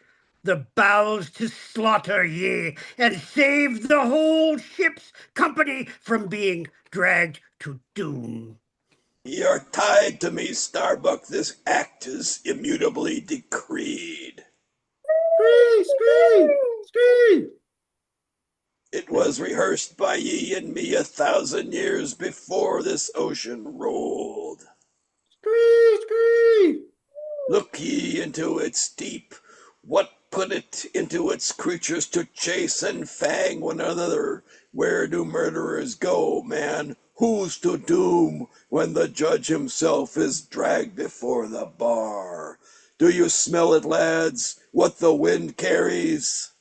the bowels to slaughter ye and save the whole ship's company from being dragged to doom.
You're tied to me, Starbuck. This act is immutably decreed.
Scree!
It was rehearsed by ye and me 1,000 years before this ocean rolled.
Scree!
Look ye into its deep. What put it into its creatures to chase and fang one another? Where do murderers go, man? Who's to doom when the judge himself is dragged before the bar? Do you smell it, lads? What the wind carries?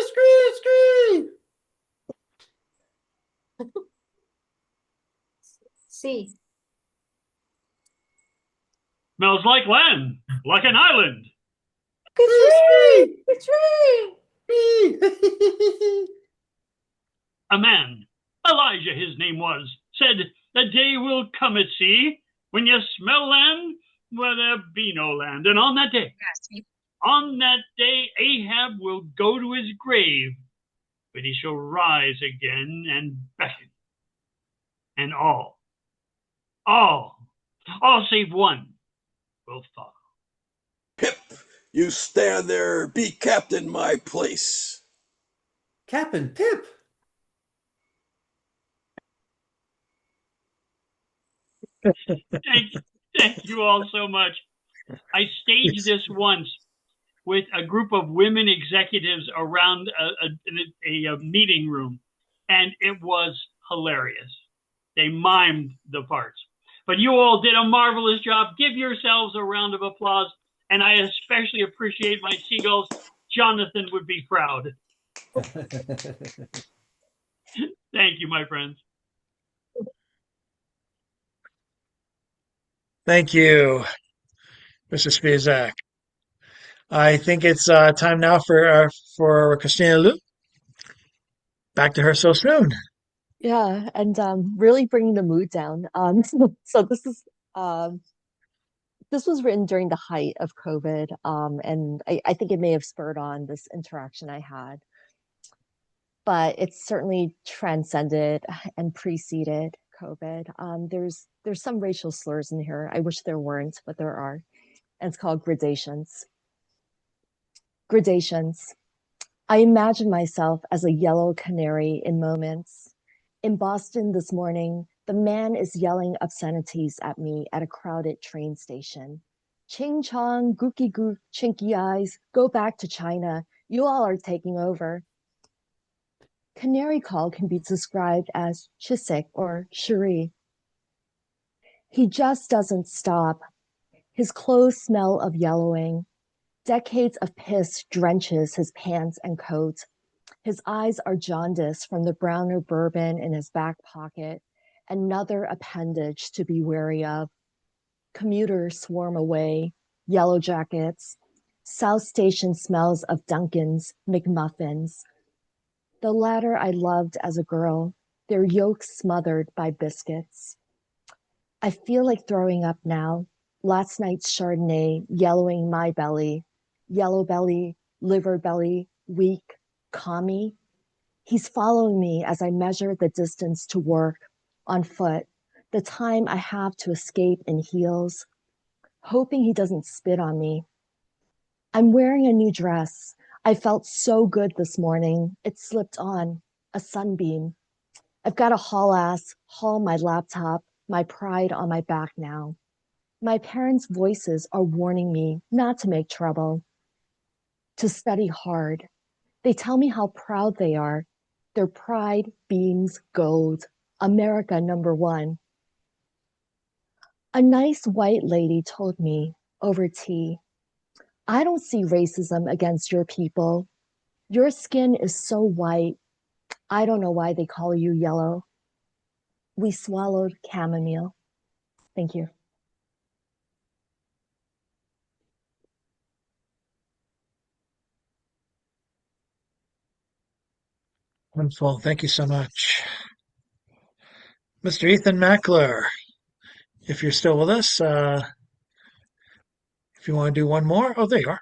Scree!
C.
Smells like land, like an island. A man, Elijah his name was, said, the day will come at sea when you smell land where there be no land. And on that day, Ahab will go to his grave, but he shall rise again and beckon. And all save one will follow.
Pip, you stand there, be captain my place.
Captain Pip.
Thank you all so much. I staged this once with a group of women executives around a meeting room, and it was hilarious. They mimed the parts. But you all did a marvelous job. Give yourselves a round of applause, and I especially appreciate my seagulls. Jonathan would be proud. Thank you, my friends.
Thank you. Mr. Spizak. I think it's time now for Christina Liu. Back to her so soon.
Yeah, and really bringing the mood down. So um, this was written during the height of COVID, and I think it may have spurred on this interaction I had, but it's certainly transcended and preceded COVID. There's some racial slurs in here. I wish there weren't, but there are, and it's called gradations. Gradations. I imagine myself as a yellow canary in moments. In Boston this morning, the man is yelling obscenities at me at a crowded train station. Ching chong, gooky gook, chinky eyes, go back to China. You all are taking over. Canary call can be described as chisik or cherie. He just doesn't stop. His clothes smell of yellowing. Decades of piss drenches his pants and coat. His eyes are jaundiced from the browner bourbon in his back pocket, another appendage to be wary of. Commuters swarm away, yellow jackets. South Station smells of Dunkin's, McMuffins. The latter I loved as a girl, their yolks smothered by biscuits. I feel like throwing up now. Last night's Chardonnay yellowing my belly. Yellow belly, liver belly, weak, commie. He's following me as I measure the distance to work, on foot, the time I have to escape in heels, hoping he doesn't spit on me. I'm wearing a new dress. I felt so good this morning. It slipped on, a sunbeam. I've got to haul my laptop, my pride on my back now. My parents' voices are warning me not to make trouble, to study hard. They tell me how proud they are. Their pride beams gold. America #1. A nice white lady told me over tea, I don't see racism against your people. Your skin is so white. I don't know why they call you yellow. We swallowed chamomile. Thank you.
Wonderful. Thank you so much. Mr. Ethan Mackler, if you're still with us, if you want to do one more. Oh, there you are.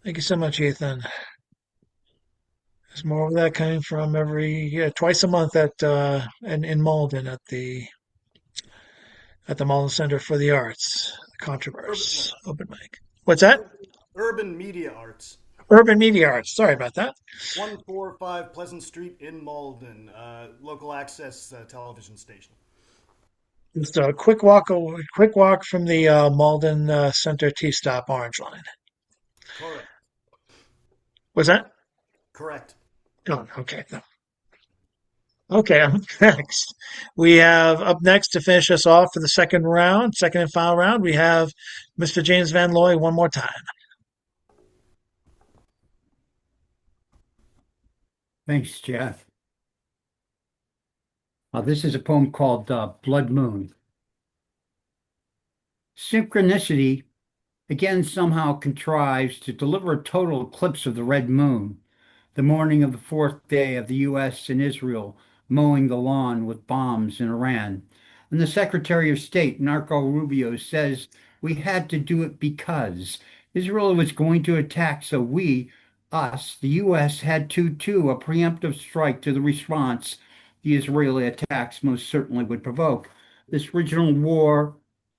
Thank you so much, Ethan. There's more of that coming from twice a month in Malden at the Malden Center for the Arts,
Urban,
Controverse open mic. What's that?
urban media arts.
Urban Media Arts. Sorry about that.
145 Pleasant Street in Malden, local access television station.
Just a quick walk from the Malden Center T-Stop Orange Line.
Correct.
Was that?
Correct.
Oh, okay. No. Okay, up next. We have up next to finish us off for the second round, second and final round. We have Mr. James Van Loy one more time.
Thanks, Jeff. This is a poem called Blood Moon. Synchronicity again somehow contrives to deliver a total eclipse of the red moon, the morning of the fourth day of the U.S. and Israel mowing the lawn with bombs in Iran. And the Secretary of State, Marco Rubio, says we had to do it because Israel was going to attack, so us, the U.S., had to too, a preemptive strike to the response the Israeli attacks most certainly would provoke. This regional war,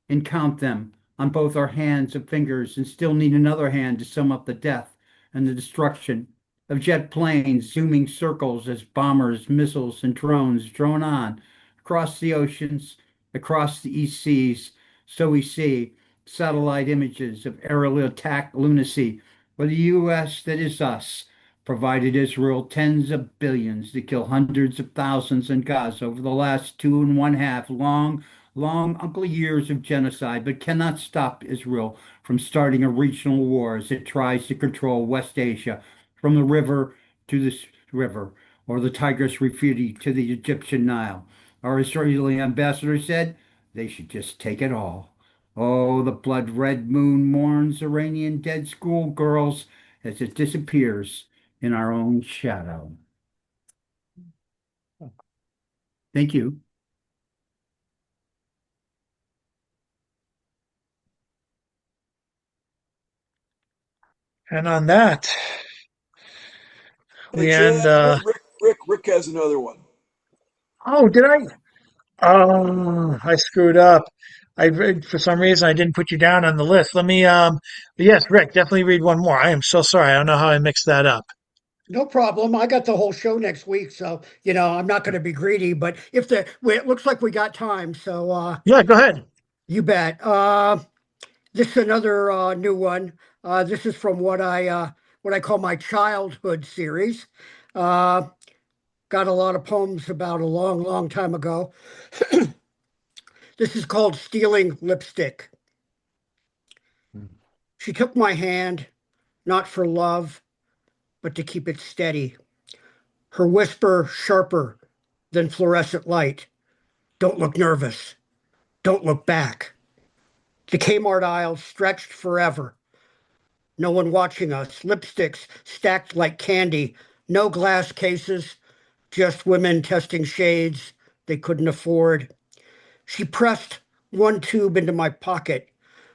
and count them on both our hands and fingers, and still need another hand to sum up the death and the destruction of jet planes zooming circles as bombers, missiles, and drones drone on across the oceans, across the East Seas. So we see satellite images of aerial attack lunacy, where the U.S., that is us, provided Israel tens of billions to kill hundreds of thousands in Gaza over the last 2.5 long, ugly years of genocide, but cannot stop Israel from starting a regional war as it tries to control West Asia from the river to the river, or the Tigris Refuge to the Egyptian Nile. Our Israeli ambassador said they should just take it all. Oh, the blood red moon mourns Iranian dead schoolgirls as it disappears in our own shadow. Thank you.
And on that,
Hey,
we
Chad,
end.
Rick has another one.
Oh, did I? Oh, I screwed up. For some reason I didn't put you down on the list. Let me yes, Rick, definitely read one more. I am so sorry. I don't know how I mixed that up.
No problem. I got the whole show next week, so I'm not going to be greedy. But it looks like we got time, so
Yeah, go ahead.
you bet. This is another new one. This is from what I call my childhood series. Uh, got a lot of poems about a long, long time ago. This is called Stealing Lipstick. She took my hand, not for love, but to keep it steady. Her whisper sharper than fluorescent light. Don't look nervous. Don't look back. The Kmart aisle stretched forever. No one watching us. Lipsticks stacked like candy. No glass cases. Just women testing shades they couldn't afford. She pressed one tube into my pocket,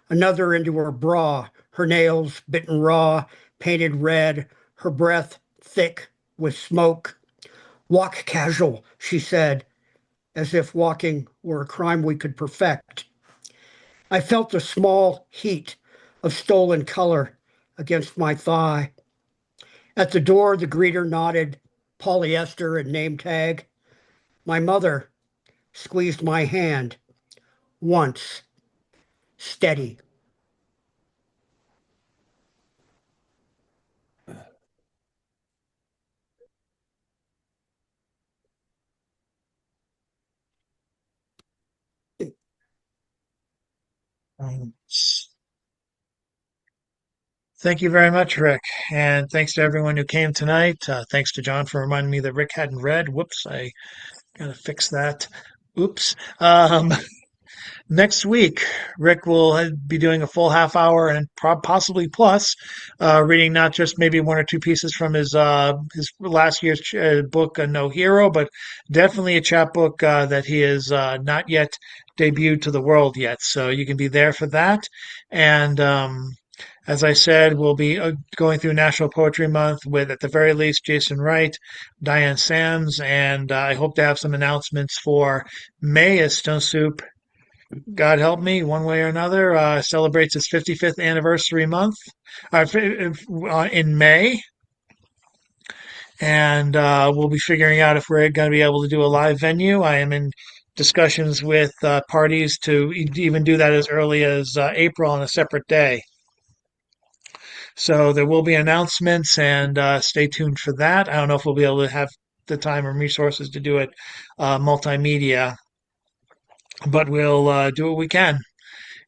another into her bra, her nails bitten raw, painted red, her breath thick with smoke. Walk casual, she said, as if walking were a crime we could perfect. I felt the small heat of stolen color against my thigh. At the door, the greeter nodded, polyester and name tag. My mother squeezed my hand once, steady.
Um, Thank you very much, Rick. And thanks to everyone who came tonight. Thanks to John for reminding me that Rick hadn't read. Whoops, I gotta fix that. Oops. Next week, Rick will be doing a full half hour and possibly plus, reading not just maybe one or two pieces from his last year's book, No Hero, but definitely a chapbook that he has not yet debuted to the world yet. So you can be there for that. And as I said, we'll be going through National Poetry Month with, at the very least, Jason Wright, Diane Sams, and I hope to have some announcements for May as Stone Soup God help me, one way or another, celebrates its 55th anniversary month in May. And we'll be figuring out if we're going to be able to do a live venue. I am in discussions with parties to even do that as early as April on a separate day. So there will be announcements, and stay tuned for that. I don't know if we'll be able to have the time and resources to do it multimedia, but we'll do what we can.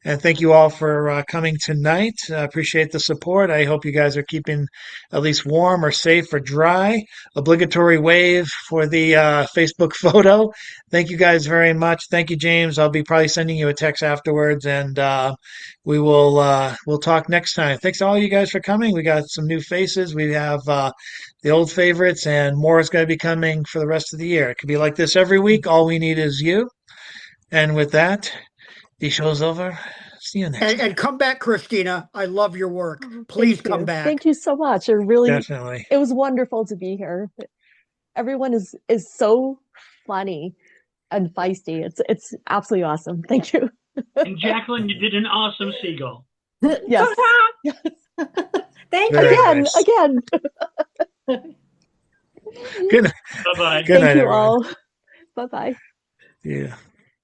And thank you all for coming tonight. Appreciate the support. I hope you guys are keeping at least warm or safe or dry. Obligatory wave for the Facebook photo. Thank you guys very much. Thank you, James. I'll be probably sending you a text afterwards, and we'll talk next time. Thanks to all you guys for coming. We got some new faces. We have the old favorites, and more is going to be coming for the rest of the year. It could be like this every week. All we need is you. And with that, the show's over. See you next time.
And come back, Christina. I love your work.
Oh,
Please
thank
come
you.
back.
Thank you so much.
Definitely.
It was wonderful to be here. Everyone is so funny and feisty. It's absolutely awesome. Thank you.
And Jacqueline, you did an awesome seagull.
Yes.
Thank
Very
you.
Again,
nice.
again.
Good night.
Bye-bye.
Good
Thank
night,
you
everyone.
all. Bye-bye.
Yeah.